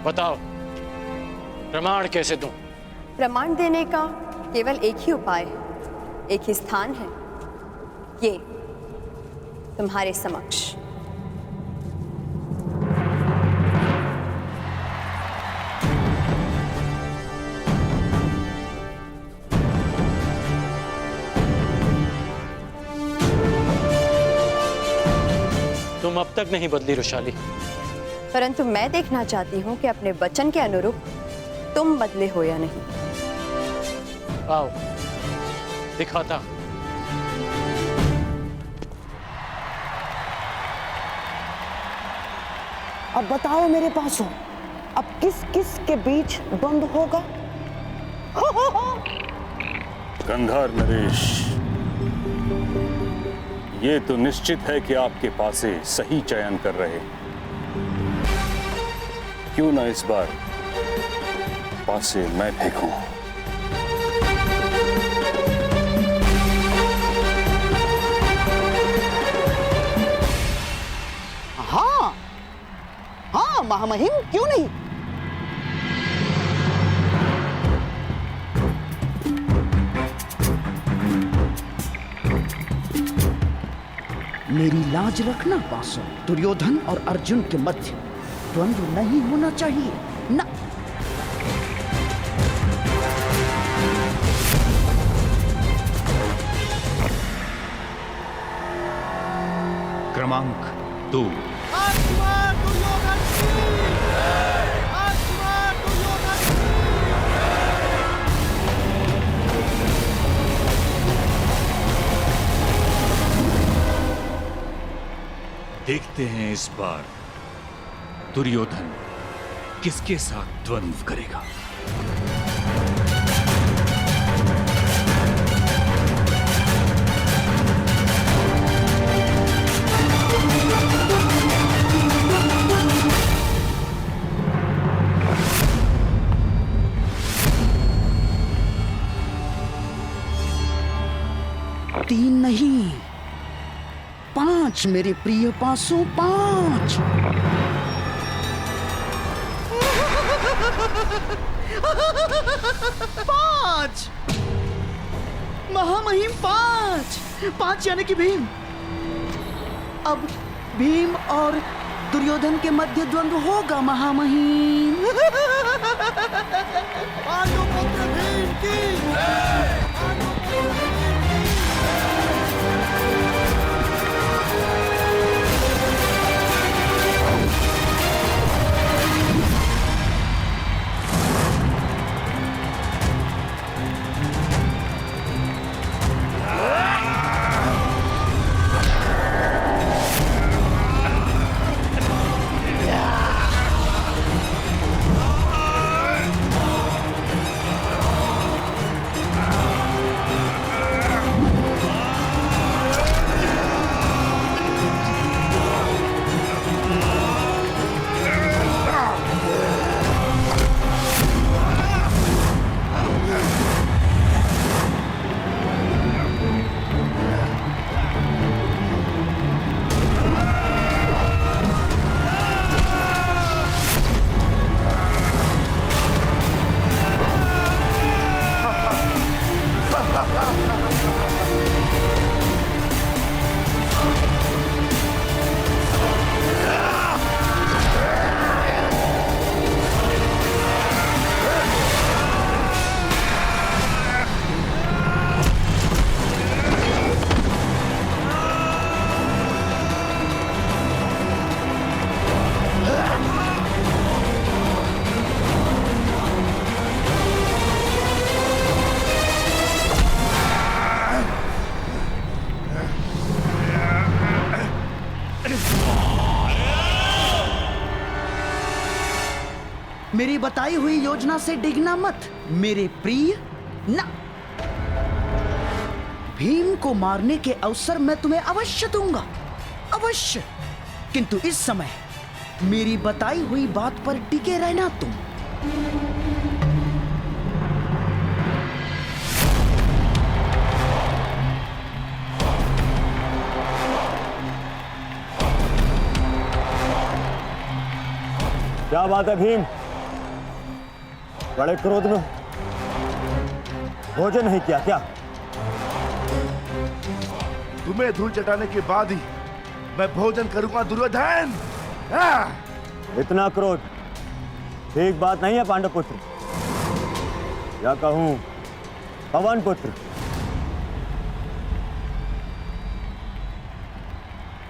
बताओ, प्रमाण कैसे दूं? प्रमाण देने का केवल एक ही उपाय है, एक ही स्थान है, ये तुम्हारे समक्ष। तुम अब तक नहीं बदली रुशाली, परंतु मैं देखना चाहती हूं कि अपने वचन के अनुरूप तुम बदले हो या नहीं। आओ दिखाता। अब बताओ मेरे पास हो, अब किस किस के बीच द्वंद्व होगा? गंधार नरेश, ये तो निश्चित है कि आपके पासे सही चयन कर रहे। क्यों ना इस बार पासे मैं फेंकूं? हाँ हाँ महामहिम, क्यों नहीं। मेरी लाज रखना पासो, दुर्योधन और अर्जुन के मध्य द्वंद्व नहीं होना चाहिए ना। क्रमांक 2। देखते हैं इस बार दुर्योधन किसके साथ द्वंद्व करेगा। तीन नहीं, 5 मेरे प्रिय पासों, 5। पांच महामहिम, 5 यानी कि भीम। अब भीम और दुर्योधन के मध्य द्वंद्व होगा महामहिम। पांडुपुत्र भीम की। मेरी बताई हुई योजना से डिगना मत मेरे प्रिय ना। भीम को मारने के अवसर मैं तुम्हें अवश्य दूंगा, अवश्य। किंतु इस समय मेरी बताई हुई बात पर टिके रहना तुम। क्या बात है भीम, बड़े क्रोध में भोजन नहीं किया क्या? तुम्हें धूल चटाने के बाद ही मैं भोजन करूंगा दुर्योधन। इतना क्रोध ठीक बात नहीं है पांडव पुत्र, या कहूं पवन पुत्र।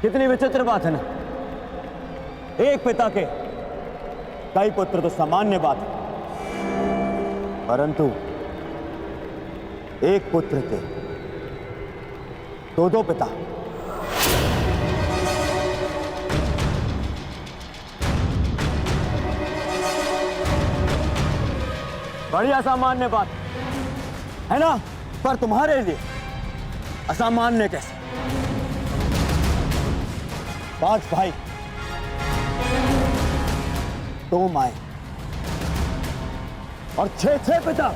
कितनी विचित्र बात है ना, एक पिता के कई पुत्र तो सामान्य बात है, परंतु एक पुत्र के दो पिता। बड़ी असामान्य बात है ना, पर तुम्हारे लिए असामान्य कैसे? 5 भाई, 2 माए और 6 पिता।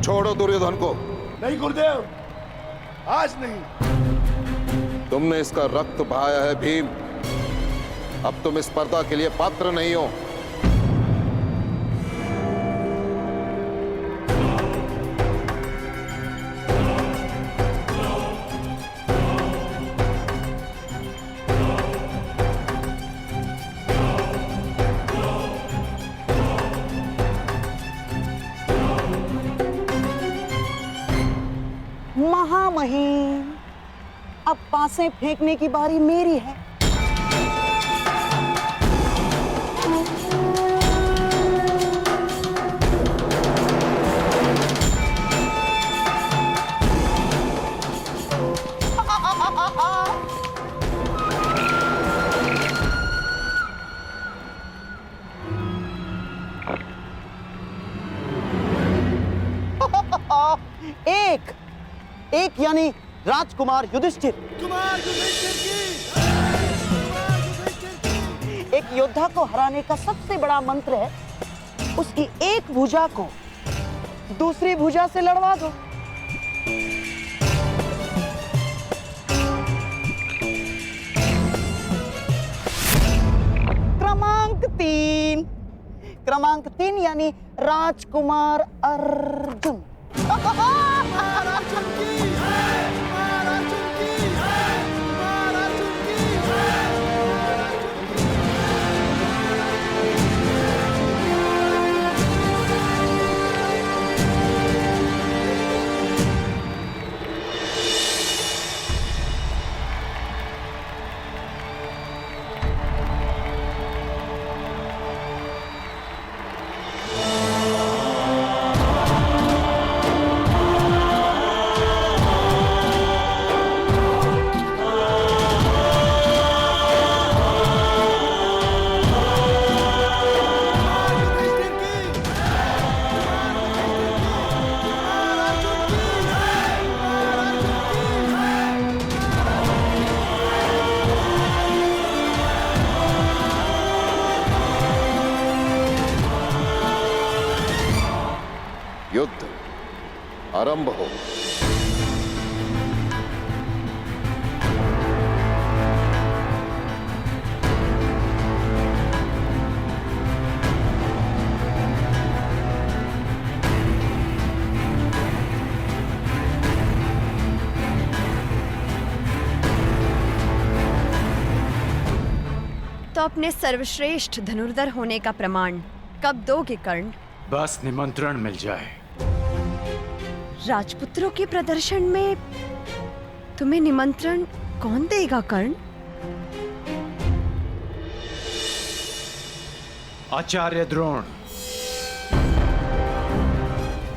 छोड़ो दुर्योधन को। नहीं गुरुदेव, आज नहीं। तुमने इसका रक्त बहाया है भीम, अब तुम इस स्पर्धा के लिए पात्र नहीं हो। महामहिम, अब पासे फेंकने की बारी मेरी है। एक यानी राजकुमार युधिष्ठिर। एक योद्धा को हराने का सबसे बड़ा मंत्र है उसकी एक भुजा को दूसरी भुजा से लड़वा दो। क्रमांक 3 यानी राजकुमार अर्जुन। युद्ध आरंभ हो। अपने सर्वश्रेष्ठ धनुर्धर होने का प्रमाण कब दोगे कर्ण? बस निमंत्रण मिल जाए। राजपुत्रों के प्रदर्शन में तुम्हें निमंत्रण कौन देगा कर्ण? आचार्य द्रोण,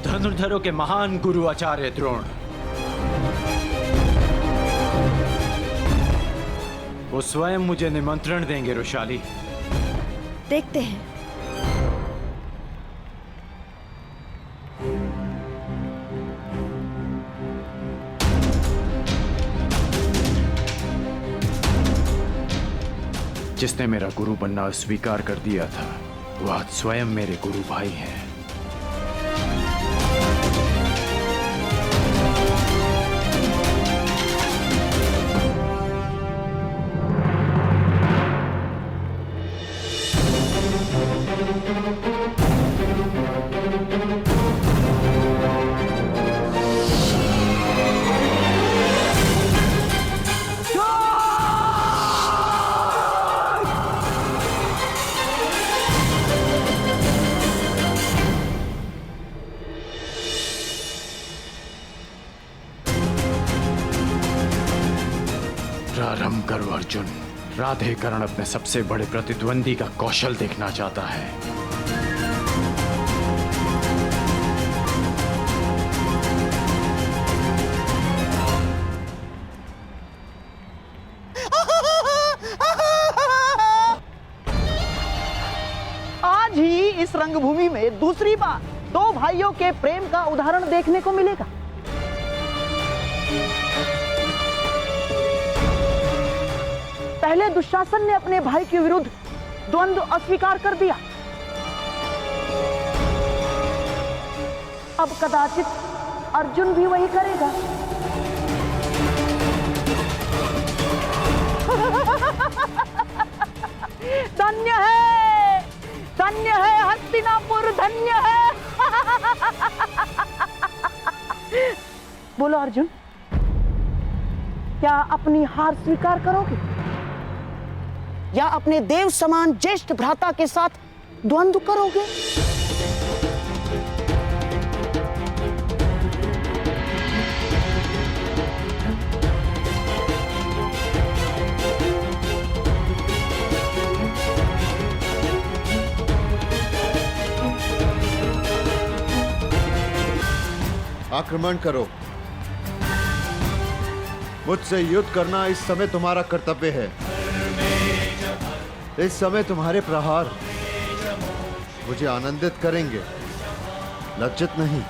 धनुर्धरों के महान गुरु आचार्य द्रोण। वो स्वयं मुझे निमंत्रण देंगे रुशाली। देखते हैं। जिसने मेरा गुरु बनना स्वीकार कर दिया था, वो आज स्वयं मेरे गुरु भाई हैं। प्रारंभ करो अर्जुन। राधे कर्ण अपने सबसे बड़े प्रतिद्वंदी का कौशल देखना चाहता है। आज ही इस रंगभूमि में दूसरी बार दो भाइयों के प्रेम का उदाहरण देखने को मिलेगा। पहले दुशासन ने अपने भाई के विरुद्ध द्वंद्व अस्वीकार कर दिया, अब कदाचित अर्जुन भी वही करेगा। धन्य है हस्तिनापुर, धन्य है। बोलो अर्जुन, क्या अपनी हार स्वीकार करोगे या अपने देव समान ज्येष्ठ भ्राता के साथ द्वंद्व करोगे? आक्रमण करो। मुझसे युद्ध करना इस समय तुम्हारा कर्तव्य है। इस समय तुम्हारे प्रहार मुझे आनंदित करेंगे, लज्जित नहीं।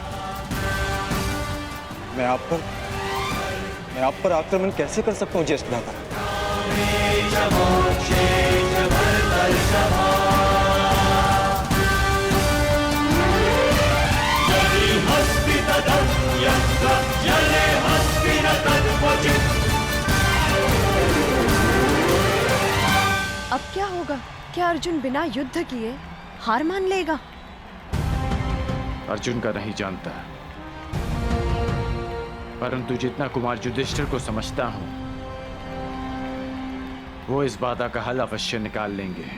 मैं आप पर आक्रमण कैसे कर सकता हूँ ज्येष्ठ भ्राता? अब क्या होगा? क्या अर्जुन बिना युद्ध किए हार मान लेगा? अर्जुन का नहीं जानता, परंतु जितना कुमार युधिष्ठिर को समझता हूं, वो इस बाधा का हल अवश्य निकाल लेंगे।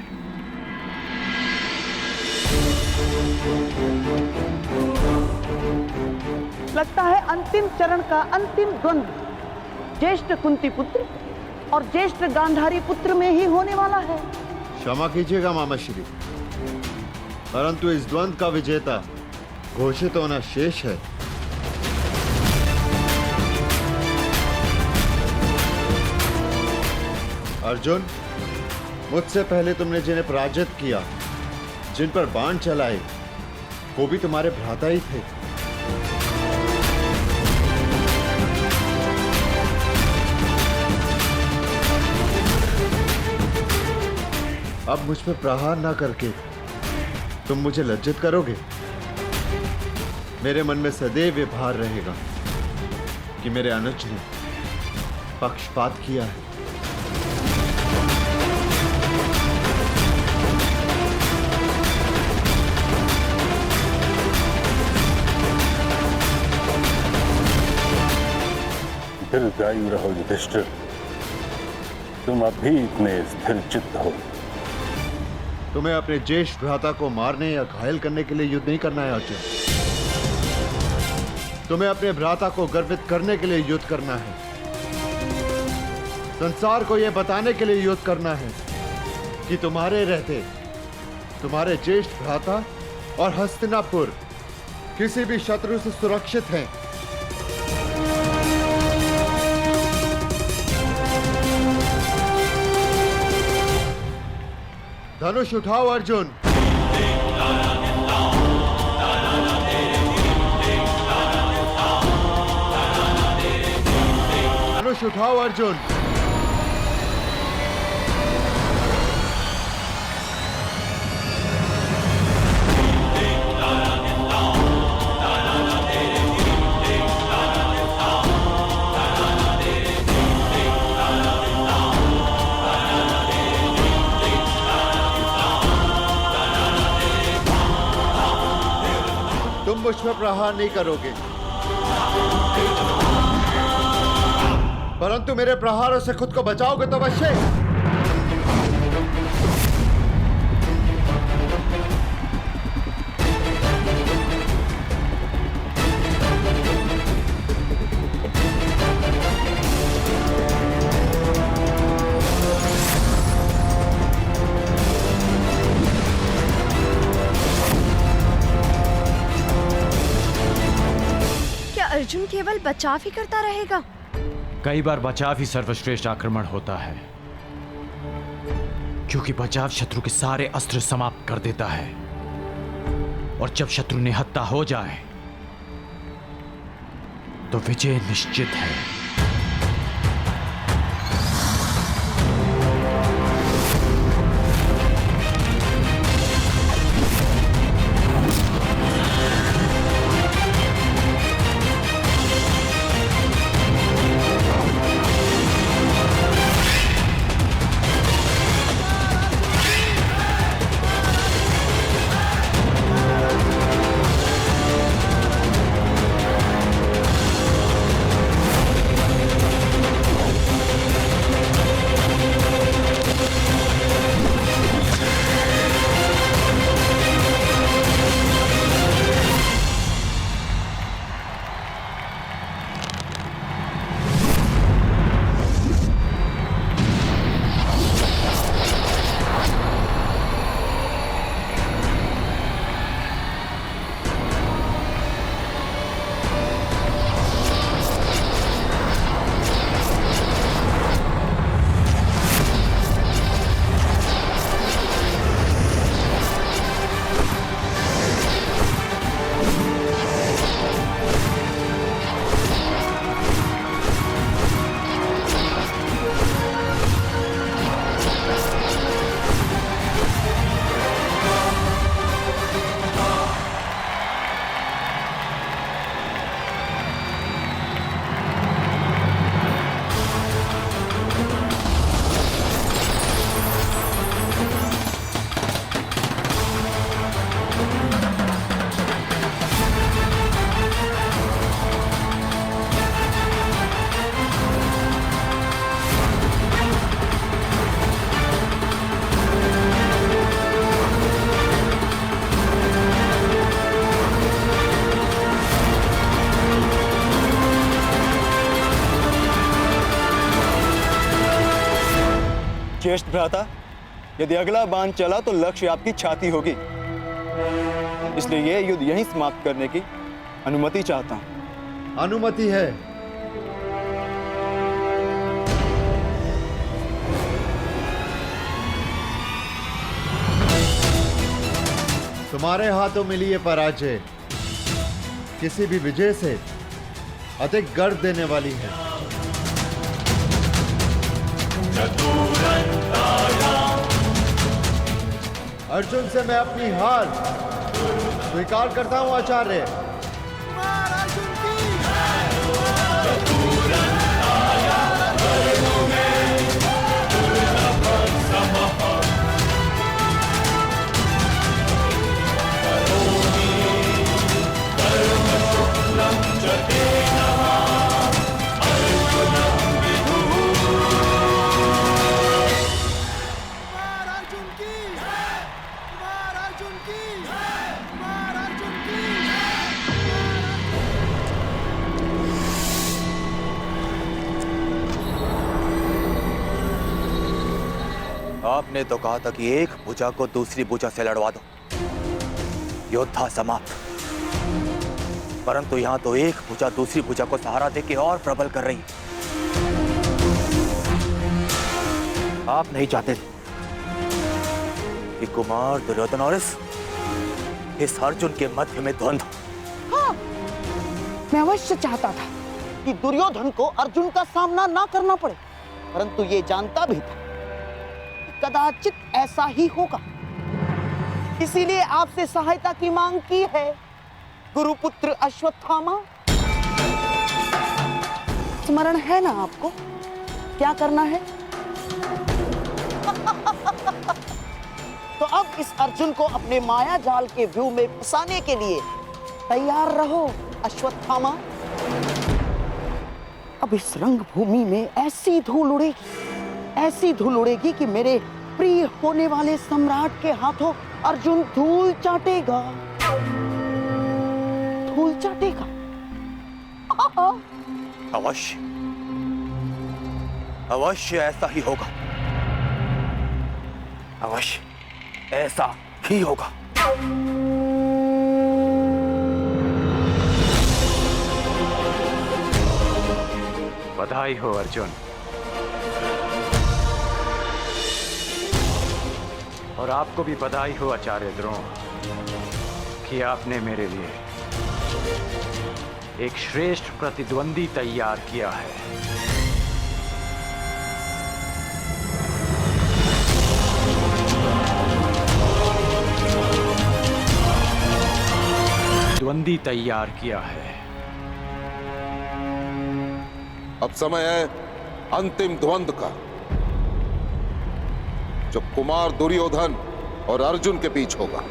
लगता है अंतिम चरण का अंतिम द्वंद्व ज्येष्ठ कुंती पुत्र और ज्येष्ठ गांधारी पुत्र में ही होने वाला है। क्षमा कीजिएगा मामाश्री, परंतु इस द्वंद्व का विजेता घोषित होना शेष है। अर्जुन, मुझसे पहले तुमने जिन्हें पराजित किया, जिन पर बाण चलाए, वो भी तुम्हारे भ्राता ही थे। अब मुझ पर प्रहार ना करके तुम मुझे लज्जित करोगे। मेरे मन में सदैव ये भार रहेगा कि मेरे अनुज ने पक्षपात किया है। दीर्घायु रहो युधिष्ठिर, तुम अभी इतने स्थिर चित्त हो तुम्हें अपने ज्येष्ठ भ्राता को मारने या घायल करने के लिए युद्ध नहीं करना है अर्जुन। तुम्हें अपने भ्राता को गर्वित करने के लिए युद्ध करना है। संसार को यह बताने के लिए युद्ध करना है कि तुम्हारे रहते तुम्हारे ज्येष्ठ भ्राता और हस्तिनापुर किसी भी शत्रु से सुरक्षित हैं। धनुष उठाओ अर्जुन। धनुष उठाओ अर्जुन। तुम मुझ पर प्रहार नहीं करोगे, परंतु मेरे प्रहारों से खुद को बचाओगे तो अवश्य। अर्जुन केवल बचाव ही करता रहेगा? कई बार बचाव ही सर्वश्रेष्ठ आक्रमण होता है, क्योंकि बचाव शत्रु के सारे अस्त्र समाप्त कर देता है, और जब शत्रु निहत्था हो जाए तो विजय निश्चित है। ज्येष्ठ भ्राता, यदि अगला बाण चला तो लक्ष्य आपकी छाती होगी, इसलिए यह युद्ध यहीं समाप्त करने की अनुमति चाहता हूं। अनुमति है। तुम्हारे हाथों मिली ये पराजय किसी भी विजय से अधिक गर्व देने वाली है। अर्जुन से मैं अपनी हार स्वीकार करता हूं आचार्य। आपने तो कहा था कि एक भुजा को दूसरी भुजा से लड़वा दो, योद्धा समाप्त। परंतु यहां तो एक भुजा दूसरी भुजा को सहारा देके और प्रबल कर रही है। आप नहीं चाहते कि कुमार दुर्योधन और इस अर्जुन के मध्य में द्वंद्व। हाँ, मैं अवश्य चाहता था कि दुर्योधन को अर्जुन का सामना ना करना पड़े, परंतु ये जानता भी था कि कदाचित ऐसा ही होगा। इसीलिए आपसे सहायता की मांग की है, गुरुपुत्र अश्वत्थामा। स्मरण है ना आपको क्या करना है? तो अब इस अर्जुन को अपने माया जाल के व्यू में फंसाने के लिए तैयार रहो अश्वत्थामा। अब इस रंगभूमि में ऐसी धूल उड़ेगी कि मेरे प्रिय होने वाले सम्राट के हाथों अर्जुन धूल चाटेगा। अवश्य अवश्य ऐसा ही होगा, अवश्य ऐसा ही होगा। बधाई हो अर्जुन, और आपको भी बधाई हो आचार्य द्रोण कि आपने मेरे लिए एक श्रेष्ठ प्रतिद्वंदी तैयार किया है। द्वंदी तैयार किया है। अब समय है अंतिम द्वंद्व का, जो कुमार दुर्योधन और अर्जुन के बीच होगा।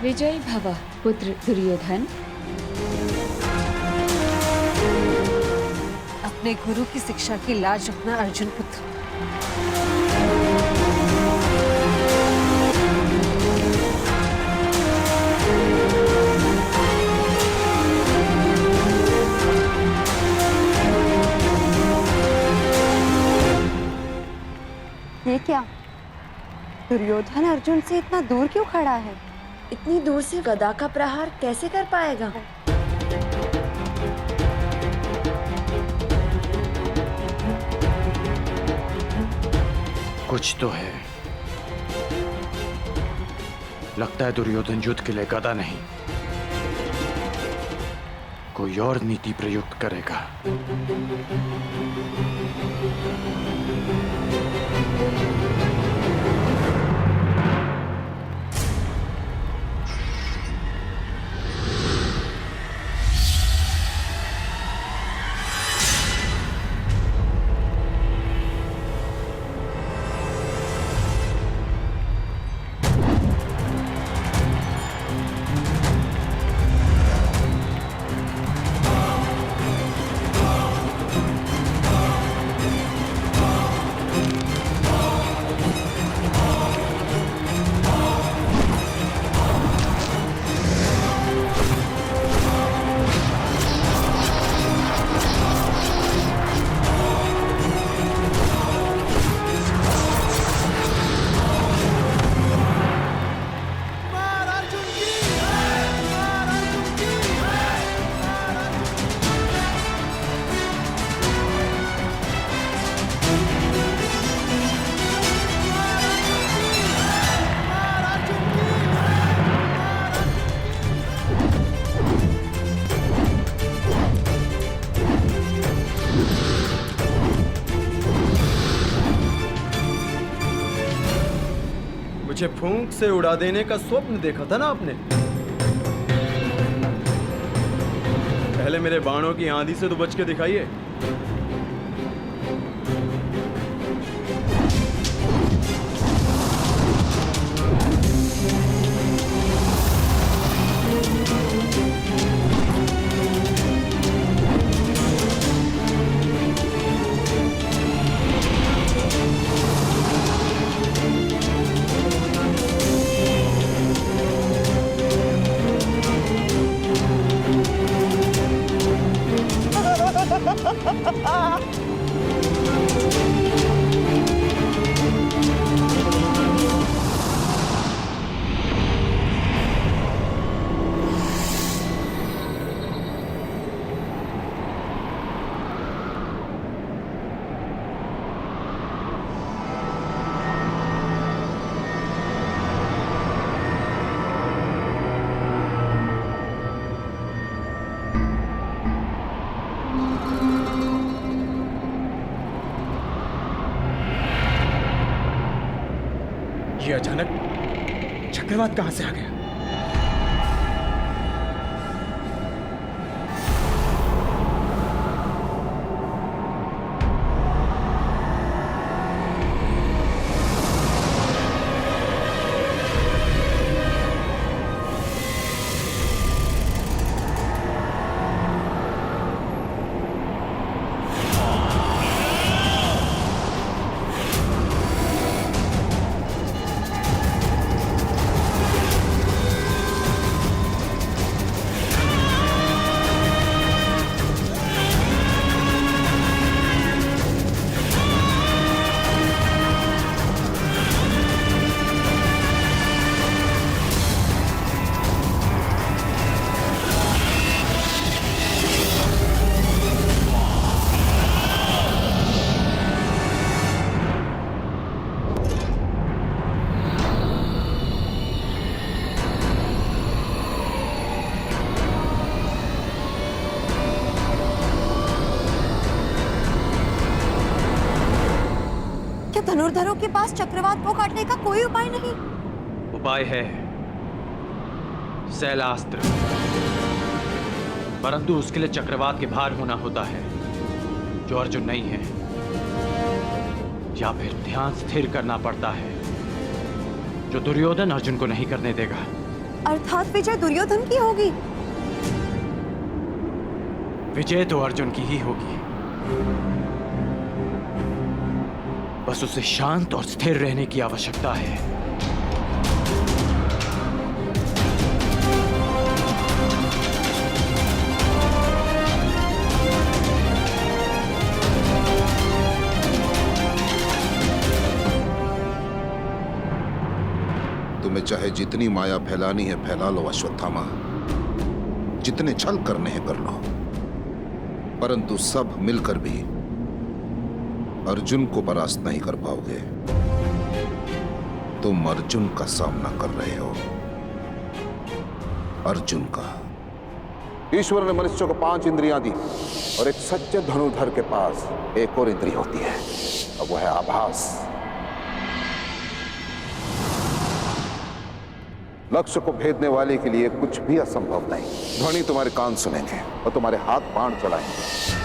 विजयी भव पुत्र दुर्योधन। अपने गुरु की शिक्षा की लाज रखना अर्जुन पुत्र। ये क्या? दुर्योधन अर्जुन से इतना दूर क्यों खड़ा है? इतनी दूर से गदा का प्रहार कैसे कर पाएगा? कुछ तो है। लगता है दुर्योधन युद्ध के लिए गदा नहीं, कोई और नीति प्रयुक्त करेगा। मुझे फूंक से उड़ा देने का स्वप्न देखा था ना आपने? पहले मेरे बाणों की आंधी से तो बच के दिखाइए। ये अचानक चक्रवात कहां से आ गया? धनुर्धरों के पास चक्रवात को काटने का कोई उपाय नहीं? उपाय है शैलास्त्र, परंतु उसके लिए चक्रवात के भार होना होता है जो अर्जुन नहीं है, या फिर ध्यान स्थिर करना पड़ता है जो दुर्योधन अर्जुन को नहीं करने देगा। अर्थात विजय दुर्योधन की होगी? विजय तो अर्जुन की ही होगी, बस उसे शांत और स्थिर रहने की आवश्यकता है। तुम्हें चाहे जितनी माया फैलानी है फैला लो अश्वत्थामा, जितने छल करने हैं कर लो, परंतु सब मिलकर भी अर्जुन को परास्त नहीं कर पाओगे। तुम अर्जुन का सामना कर रहे हो, अर्जुन का। ईश्वर ने मनुष्य को 5 इंद्रियां दी और एक सच्चे धनुर्धर के पास एक और इंद्रिय होती है, और वो है आभास। लक्ष्य को भेदने वाले के लिए कुछ भी असंभव नहीं। ध्वनि तुम्हारे कान सुनेंगे और तुम्हारे हाथ बाण चलाएंगे।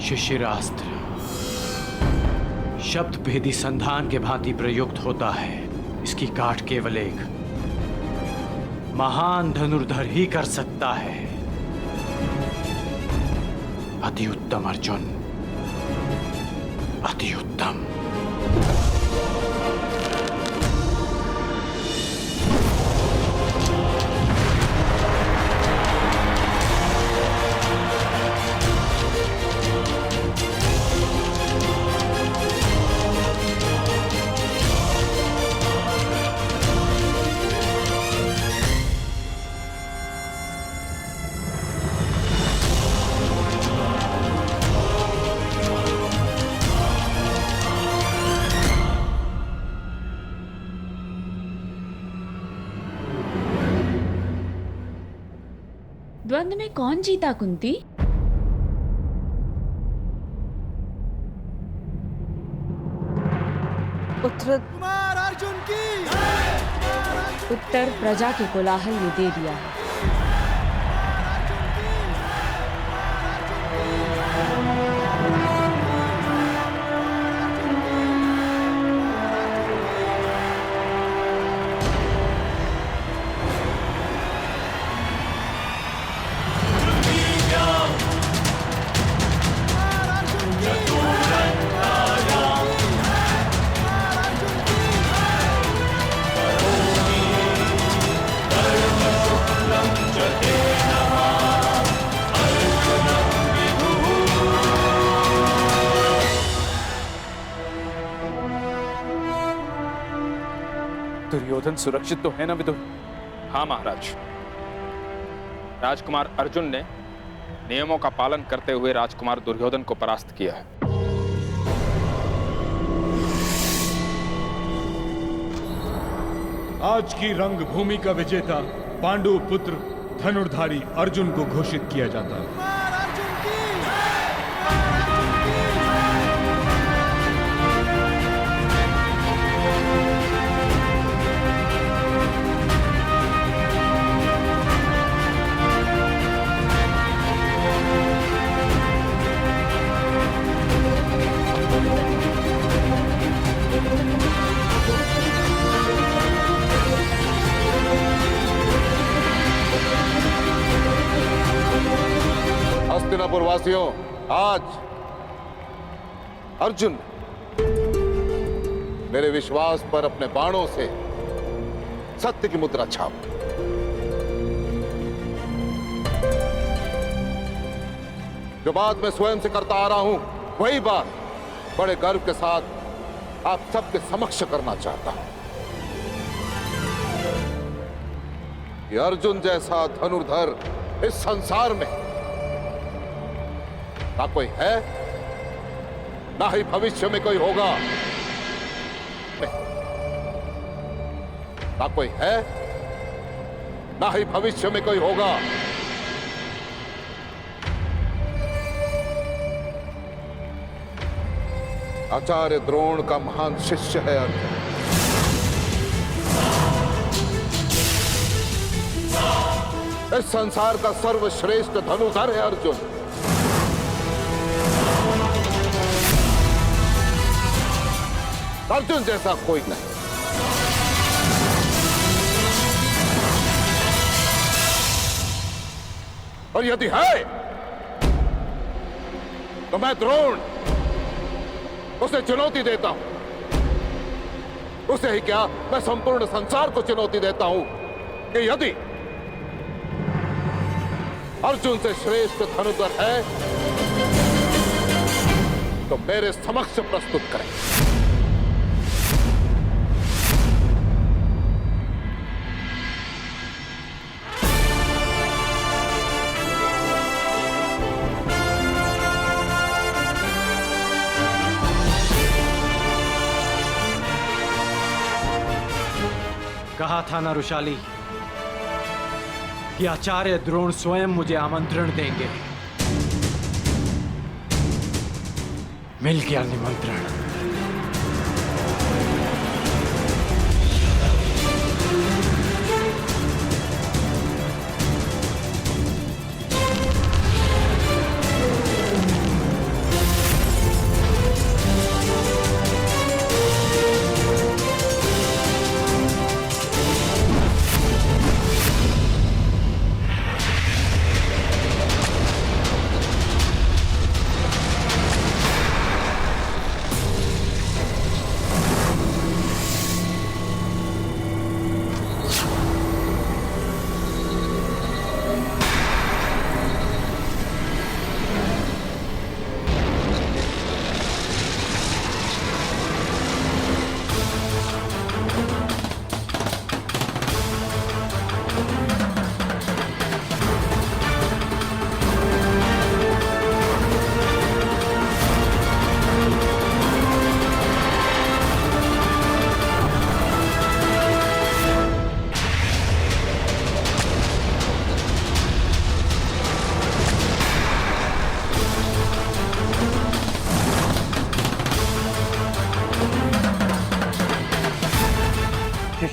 शिशिरास्त्र। शब्द भेदी संधान के भांति प्रयुक्त होता है। इसकी काट केवल एक महान धनुर्धर ही कर सकता है। अति उत्तम अर्जुन, अति उत्तम। द्वंद्व में कौन जीता कुंती? उत्तर प्रजा के कोलाहल ने दे दिया है। दुर्योधन सुरक्षित तो है ना विदुर? हाँ महाराज। राजकुमार अर्जुन ने नियमों का पालन करते हुए राजकुमार दुर्योधन को परास्त किया है। आज की रंगभूमि का विजेता पांडु पुत्र धनुर्धारी अर्जुन को घोषित किया जाता है। हस्तिनापुर वासियों, आज अर्जुन मेरे विश्वास पर अपने बाणों से सत्य की मुद्रा छाप। जो बात मैं स्वयं से करता आ रहा हूं, वही बात बड़े गर्व के साथ आप सबके समक्ष करना चाहता हूं कि अर्जुन जैसा धनुर्धर इस संसार में ना कोई है, ना ही भविष्य में कोई होगा। ना कोई है, ना ही भविष्य में कोई होगा। आचार्य द्रोण का महान शिष्य है अर्जुन। इस संसार का सर्वश्रेष्ठ धनुर्धर है अर्जुन। अर्जुन जैसा कोई नहीं। और यदि है तो मैं द्रोण उसे चुनौती देता हूं। उसे ही क्या, मैं संपूर्ण संसार को चुनौती देता हूं कि यदि अर्जुन से श्रेष्ठ धनुर्धर है तो मेरे समक्ष प्रस्तुत करें। कहा था ना रुशाली कि आचार्य द्रोण स्वयं मुझे आमंत्रण देंगे। मिल गया निमंत्रण।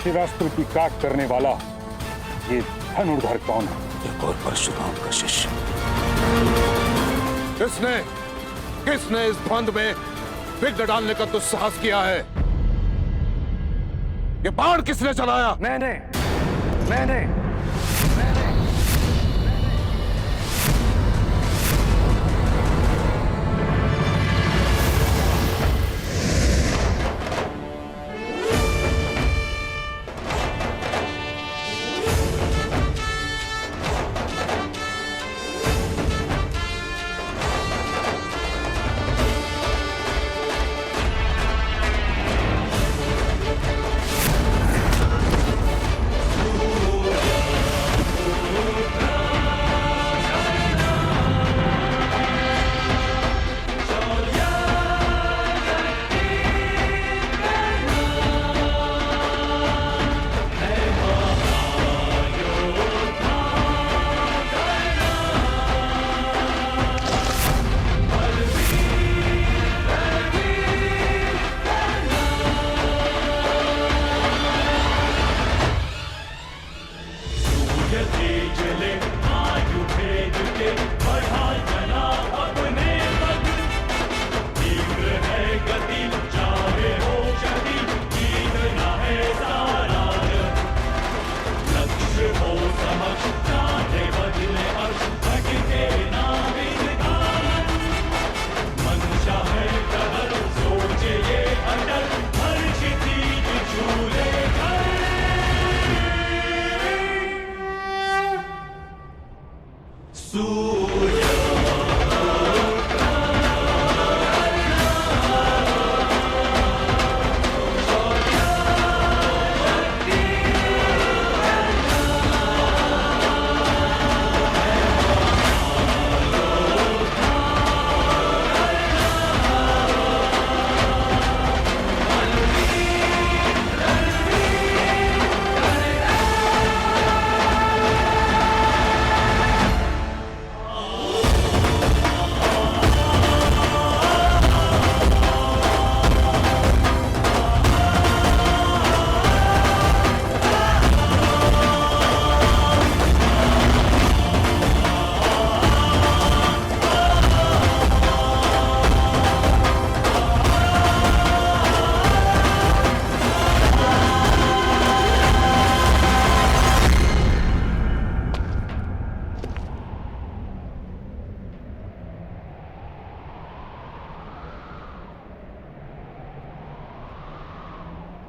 शिवास्त्र की काट करने वाला ये धनुर्धर कौन है? एक और परशुराम का शिष्य। किसने इस द्वंद में विघ्न डालने का दुस्साहस किया है? ये बाण किसने चलाया? मैंने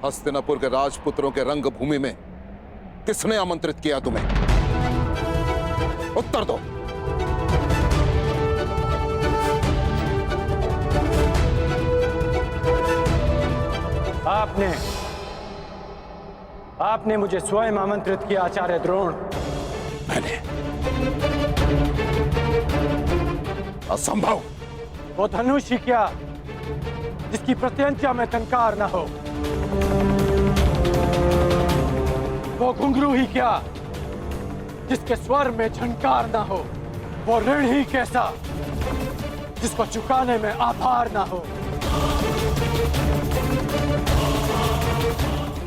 हस्तिनापुर के राजपुत्रों के रंगभूमि में किसने आमंत्रित किया तुम्हें? उत्तर दो। आपने मुझे स्वयं आमंत्रित किया आचार्य द्रोण। मैंने? असंभव। वो धनुष ही क्या जिसकी प्रत्यंचा में टंकार न हो, वो घुंघरू ही क्या जिसके स्वर में झंकार ना हो, वो ऋण ही कैसा जिसको चुकाने में आभार ना हो,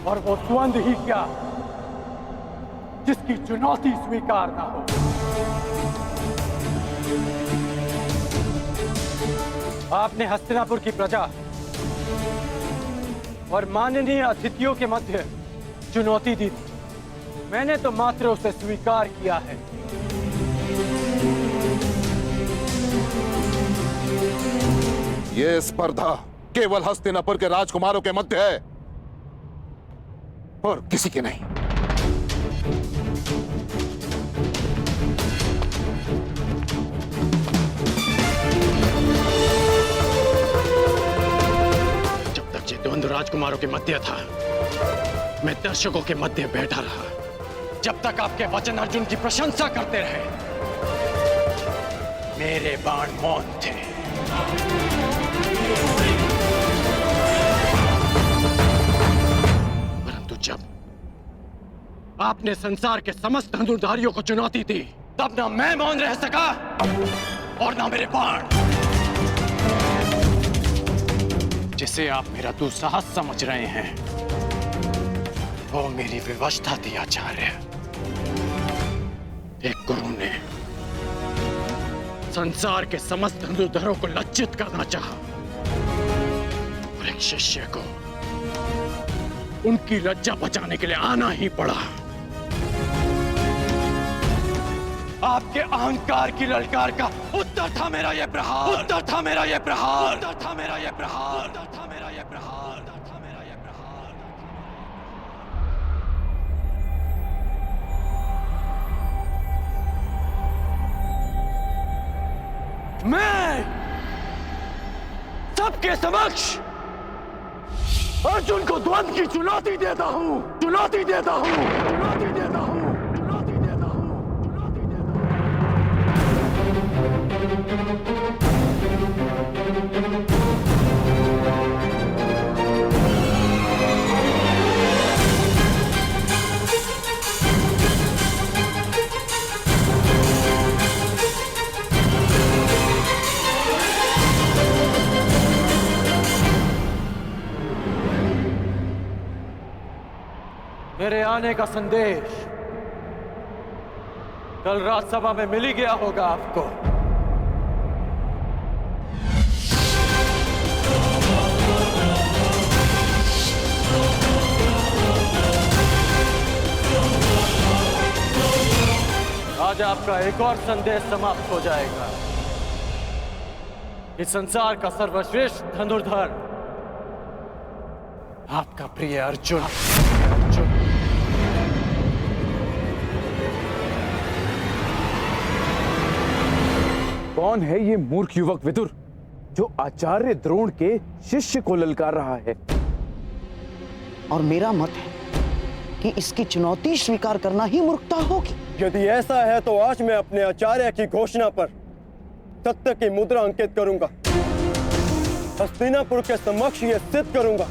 और वो द्वंद ही क्या जिसकी चुनौती स्वीकार ना हो। आपने हस्तिनापुर की प्रजा और माननीय अतिथियों के मध्य चुनौती दी थी। मैंने तो मात्र उसे स्वीकार किया है। यह स्पर्धा केवल हस्तिनापुर के राजकुमारों के मध्य है और किसी की नहीं। जब तक ये द्वंद्व राजकुमारों के मध्य था, मैं दर्शकों के मध्य बैठा रहा। जब तक आपके वचन अर्जुन की प्रशंसा करते रहे, मेरे बाण मौन थे। परंतु जब आपने संसार के समस्त धनुर्धारियों को चुनौती दी, तब ना मैं मौन रह सका और ना मेरे बाण। जिसे आप मेरा दुस्साहस समझ रहे हैं, वो मेरी विवशता थी आचार्य। एक गुरु ने संसार के समस्त धनुर्धरों को लज्जित करना चाहा और एक शिष्य को उनकी लज्जा बचाने के लिए आना ही पड़ा। आपके अहंकार की ललकार का उत्तर था मेरा ये प्रहार, उत्तर था मेरा ये प्रहार, उत्तर था मेरा ये प्रहार, उत्तर था मेरा ये प्रहार, उत्तर था मेरा ये प्रहार। मैं सबके समक्ष अर्जुन को द्वंद्व की चुनौती देता हूं, चुनौती देता हूं, चुनौती देता हूं। मेरे आने का संदेश कल राजसभा में मिल ही गया होगा आपको। आज आपका एक और संदेश समाप्त हो जाएगा। इस संसार का सर्वश्रेष्ठ धनुर्धर आपका प्रिय अर्जुन। कौन है ये मूर्ख युवक विदुर जो आचार्य द्रोण के शिष्य को ललकार रहा है? और मेरा मत है कि इसकी चुनौती स्वीकार करना ही मूर्खता होगी। यदि ऐसा है तो आज मैं अपने आचार्य की घोषणा पर सत्य की मुद्रा अंकित करूंगा। हस्तिनापुर के समक्ष यह सिद्ध करूंगा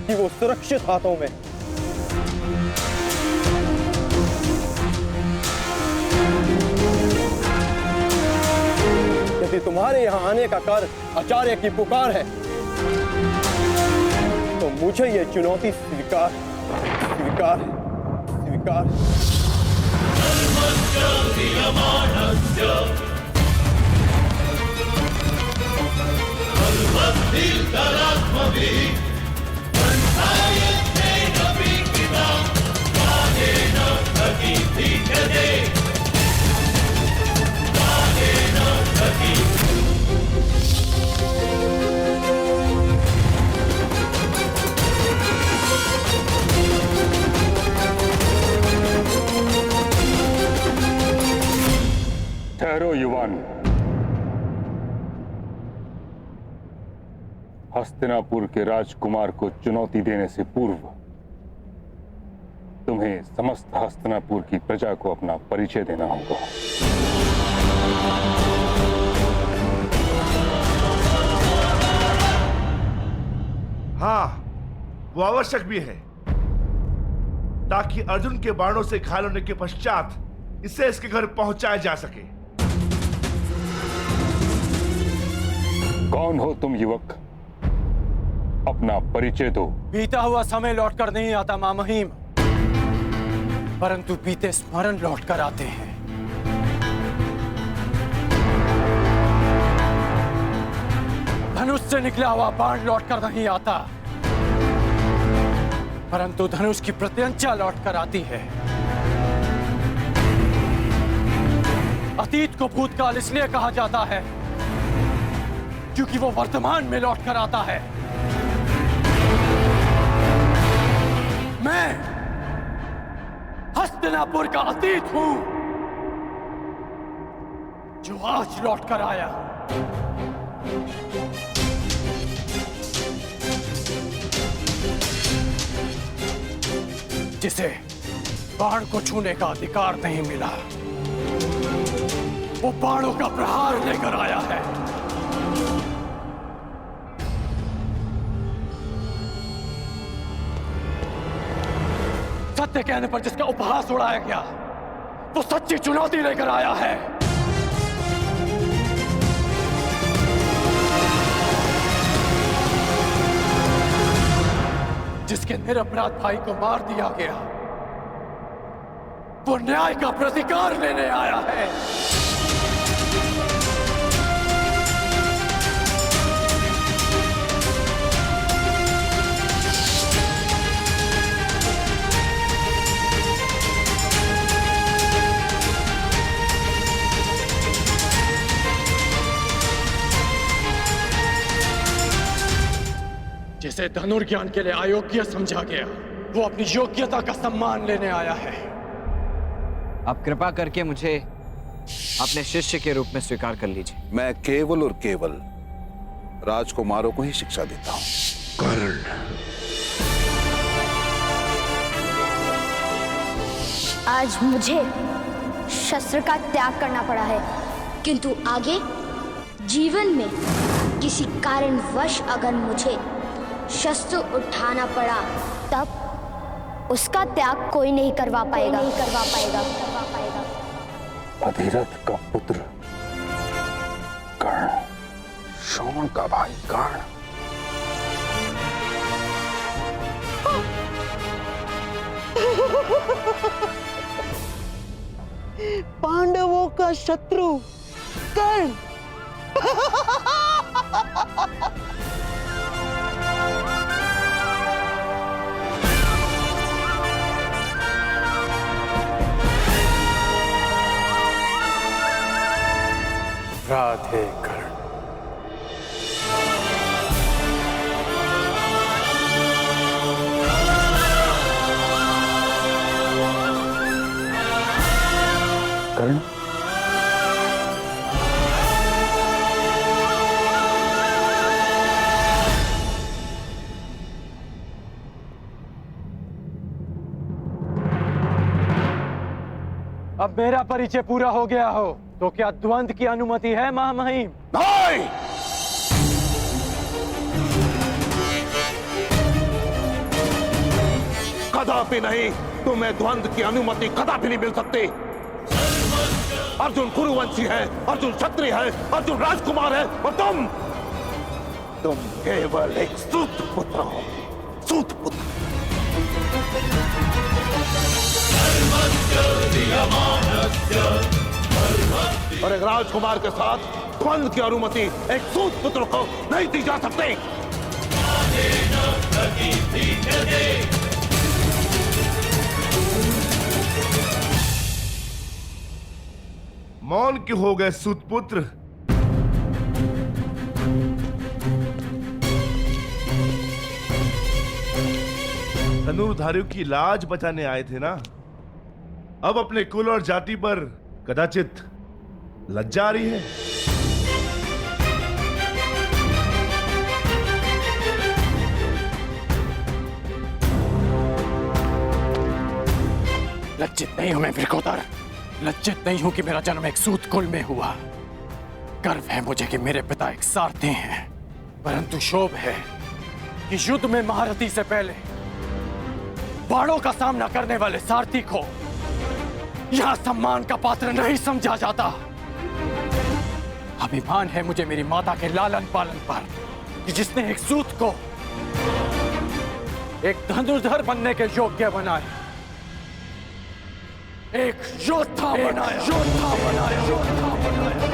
कि वो सुरक्षित हाथों में। यदि तुम्हारे यहां आने का कार्य आचार्य की पुकार है तो मुझे यह चुनौती स्वीकार स्वीकार स्वीकार। ठहरो युवान। हस्तिनापुर के राजकुमार को चुनौती देने से पूर्व तुम्हें समस्त हस्तिनापुर की प्रजा को अपना परिचय देना होगा। हाँ, वो आवश्यक भी है ताकि अर्जुन के बाणों से घायल होने के पश्चात इसे इसके घर पहुंचाया जा सके। कौन हो तुम युवक? अपना परिचय दो। बीता हुआ समय लौटकर नहीं आता मां महिम, परंतु बीते स्मरण लौटकर आते हैं। धनुष से निकला हुआ बाण लौटकर नहीं आता, परंतु धनुष की प्रत्यंचा लौटकर आती है। अतीत को भूतकाल इसलिए कहा जाता है क्योंकि वो वर्तमान में लौटकर आता है। मैं हस्तिनापुर का अतीत हूं जो आज लौटकर आया हूं। जिसे बाण को छूने का अधिकार नहीं मिला, वो बाणों का प्रहार लेकर आया है। सत्य कहने पर जिसका उपहास उड़ाया गया, वो सच्ची चुनौती लेकर आया है। जिसके निरपराध भाई को मार दिया गया, वो न्याय का प्रतिकार लेने आया है। जिसे धनुर्ज्ञान के लिए अयोग्य समझा गया, वो अपनी योग्यता का सम्मान लेने आया है। आप कृपा करके मुझे अपने शिष्य के रूप में स्वीकार कर लीजिए। मैं केवल और केवल राजकुमारों को ही शिक्षा देता हूं। कर्ण, आज मुझे शस्त्र का त्याग करना पड़ा है, किंतु आगे जीवन में किसी कारणवश अगर मुझे शस्त्र उठाना पड़ा, तब उसका त्याग कोई नहीं करवा पाएगा। अधिरथ का पुत्र कर्ण, शोण का भाई कर्ण। पांडवों का शत्रु कर्ण। राधे कर्ण। कर्ण, अब मेरा परिचय पूरा हो गया हो तो क्या द्वंद्व की अनुमति है महामहिम? नहीं! कदापि नहीं। तुम्हें द्वंद्व की अनुमति कदापि नहीं मिल सकती। अर्जुन कुरुवंशी है, अर्जुन क्षत्रिय है, अर्जुन राजकुमार है, और तुम केवल एक सूत पुत्र हो। सूत पुत्र। और एक राजकुमार के साथ द्वंद्व की अनुमति एक सूत पुत्र को नहीं दी जा सकती। मौन क्यों हो गए सूतपुत्र? धनुर्धारियों की लाज बचाने आए थे ना? अब अपने कुल और जाति पर कदाचित लज्जा आ रही है। लज्जित नहीं हूं मैं वृकोदर। लज्जित नहीं हूं कि मेरा जन्म एक सूत कुल में हुआ। गर्व है मुझे कि मेरे पिता एक सारथी हैं, परंतु शोभ है कि युद्ध में महारथी से पहले बाणों का सामना करने वाले सारथी को यहां सम्मान का पात्र नहीं समझा जाता। अभिमान है मुझे मेरी माता के लालन पालन पर कि जिसने एक सूत को एक धनुर्धर बनने के योग्य बनाया, एक योद्धा बनाया, योद्धा बनाया, योद्धा बनाया।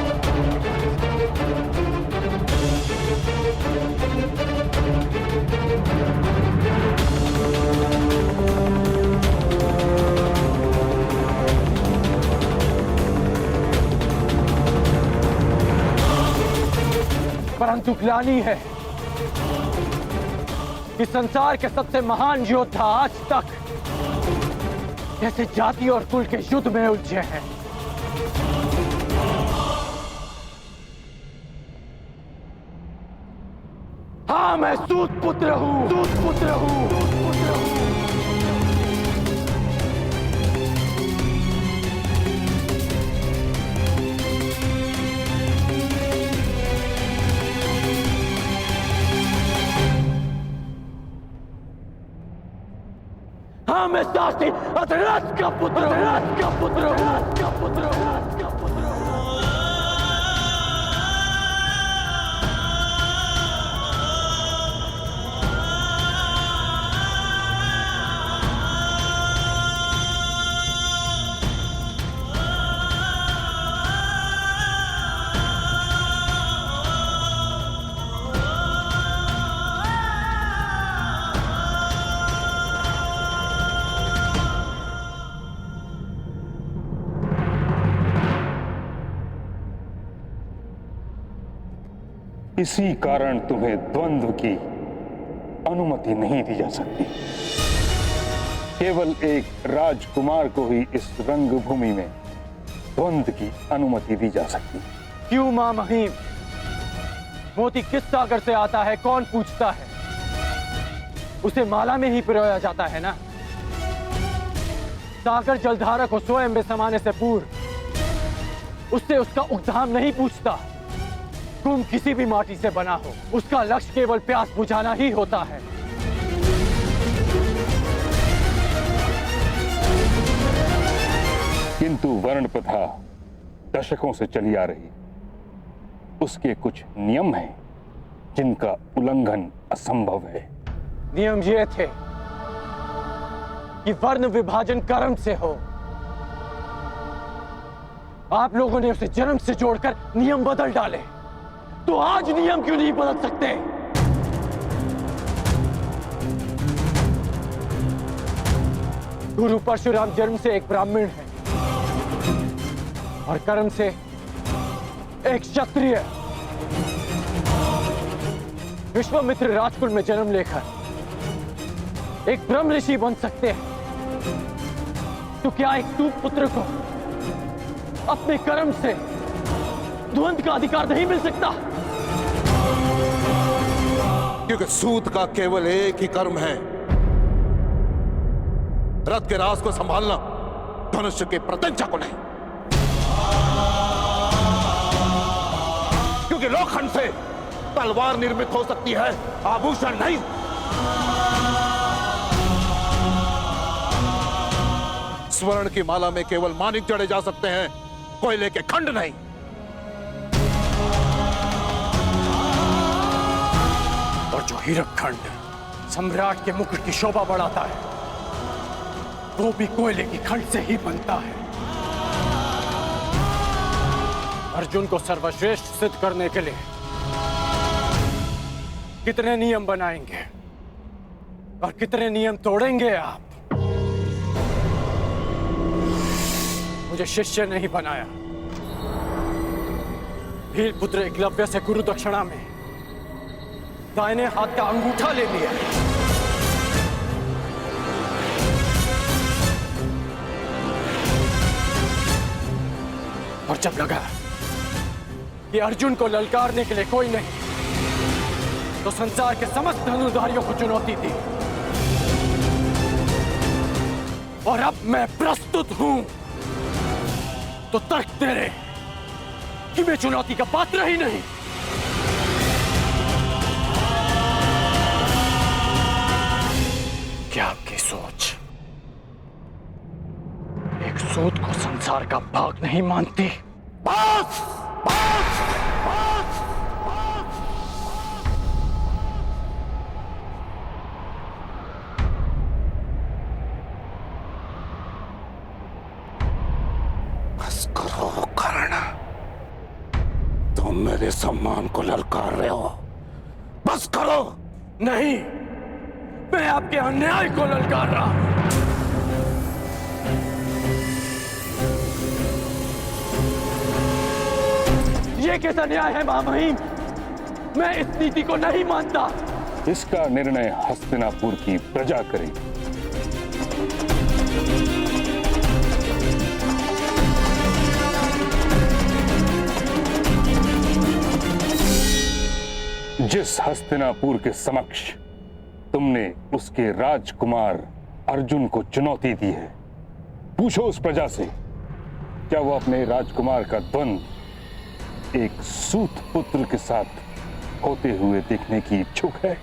परंतु ग्लानि है कि संसार के सबसे महान योद्धा आज तक जैसे जाति और कुल के युद्ध में उलझे हैं। हाँ, मैं सूत पुत्र हूं, सूत पुत्र हूं, सूत पुत्र हूं। हाँ, मैं सारथी अधिरथ का पुत्र, अधिरथ का पुत्र, अधिरथ का पुत्र, अधिरथ का पुत्र। इसी कारण तुम्हें द्वंद्व की अनुमति नहीं दी जा सकती। केवल एक राजकुमार को ही इस रंगभूमि में द्वंद्व की अनुमति दी जा सकती। क्यों मां महिम? मोती किस सागर से आता है कौन पूछता है? उसे माला में ही पिरोया जाता है ना। सागर जलधारा को स्वयं में समाने से पूर्व उससे उसका उद्धाम नहीं पूछता। कुंभ किसी भी माटी से बना हो, उसका लक्ष्य केवल प्यास बुझाना ही होता है। किंतु वर्ण प्रथा दशकों से चली आ रही, उसके कुछ नियम हैं जिनका उल्लंघन असंभव है। नियम ये थे कि वर्ण विभाजन कर्म से हो। आप लोगों ने उसे जन्म से जोड़कर नियम बदल डाले, तो आज नियम क्यों नहीं बदल सकते? गुरु परशुराम जन्म से एक ब्राह्मण है और कर्म से एक क्षत्रिय। विश्वामित्र राजकुल में जन्म लेकर एक ब्रह्म ऋषि बन सकते हैं, तो क्या एक सूत पुत्र को अपने कर्म से द्वंद्व का अधिकार नहीं मिल सकता? क्योंकि सूत का केवल एक ही कर्म है, रथ के राज को संभालना, धनुष्य के प्रत्यंचा को नहीं। क्योंकि लोखंड से तलवार निर्मित हो सकती है, आभूषण नहीं। स्वर्ण की माला में केवल मानिक जड़े जा सकते हैं, कोयले के खंड नहीं। और जो हीरक खंड सम्राट के मुकुट की शोभा बढ़ाता है, वो भी कोयले की खंड से ही बनता है। अर्जुन को सर्वश्रेष्ठ सिद्ध करने के लिए कितने नियम बनाएंगे और कितने नियम तोड़ेंगे आप? मुझे शिष्य नहीं बनाया। भील पुत्र एकलव्य से गुरु दक्षिणा में दाहिने हाथ का अंगूठा ले लिया। और जब लगा कि अर्जुन को ललकारने के लिए कोई नहीं, तो संसार के समस्त धनुर्धारियों को चुनौती दी। और अब मैं प्रस्तुत हूं, तो तर्क तेरे कि मैं चुनौती का पात्र ही नहीं। क्या आपकी सोच एक सूत को संसार का भाग नहीं मानती? बस! बस! बस! बस करो कर्ण, तुम मेरे सम्मान को ललकार रहे हो। बस करो। नहीं, मैं आपके अन्याय को ललकार रहा हूं। ये कैसा न्याय है महामहिम? मैं इस नीति को नहीं मानता। इसका निर्णय हस्तिनापुर की प्रजा करेगी। जिस हस्तिनापुर के समक्ष तुमने उसके राजकुमार अर्जुन को चुनौती दी है, पूछो उस प्रजा से, क्या वो अपने राजकुमार का द्वंद्व एक सूत पुत्र के साथ होते हुए देखने की इच्छुक है?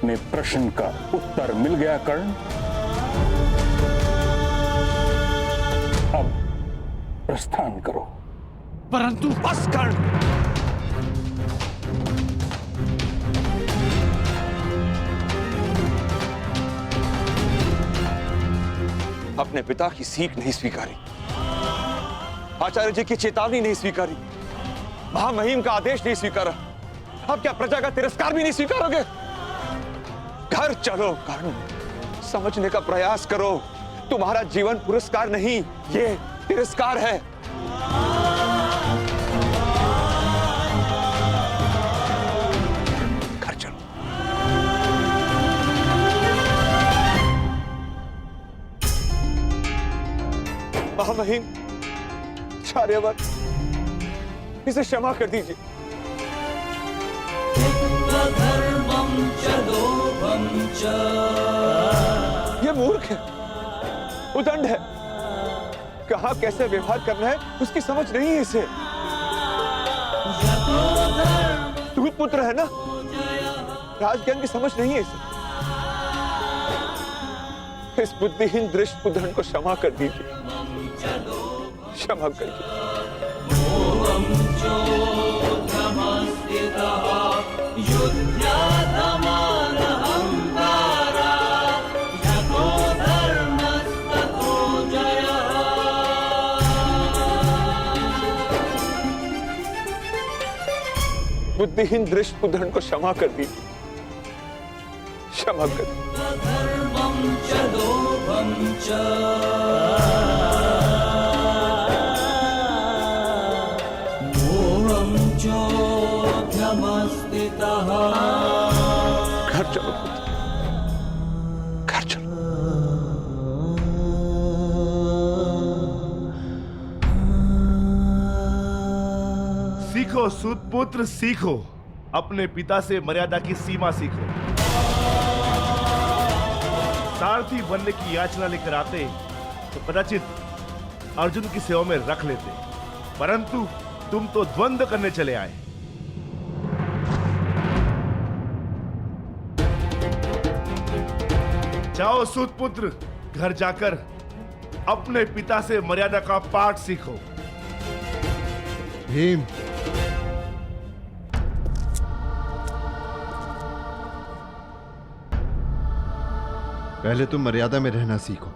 अपने प्रश्न का उत्तर मिल गया कर्ण? अब प्रस्थान करो। परंतु बस कर्ण! अपने पिता की सीख नहीं स्वीकारी, आचार्य जी की चेतावनी नहीं स्वीकारी, महामहिम का आदेश नहीं स्वीकारा, अब क्या प्रजा का तिरस्कार भी नहीं स्वीकारोगे? घर चलो कर्ण, समझने का प्रयास करो। तुम्हारा जीवन पुरस्कार नहीं, ये तिरस्कार है। घर चलो। महामहिम, आचार्यवर, इसे क्षमा कर दीजिए। ये मूर्ख है, उदंड है, कहां कैसे व्यवहार करना है उसकी समझ नहीं है इसे। दूत पुत्र है ना, राजज्ञान की समझ नहीं है इसे। इस बुद्धिहीन दृष्ट उदंड को क्षमा कर दीजिए, क्षमा करिए। बुद्धिहीन दृष्ट उदंड को क्षमा कर दीजिए, क्षमा कर। घर चलो, घर चलो। सीखो सूतपुत्र, सीखो। अपने पिता से मर्यादा की सीमा सीखो। सारथी बनने की याचना लेकर आते तो कदाचित अर्जुन की सेवा में रख लेते, परंतु तुम तो द्वंद्व करने चले आए। जाओ सूतपुत्र, घर जाकर अपने पिता से मर्यादा का पाठ सीखो। भीम, पहले तुम मर्यादा में रहना सीखो।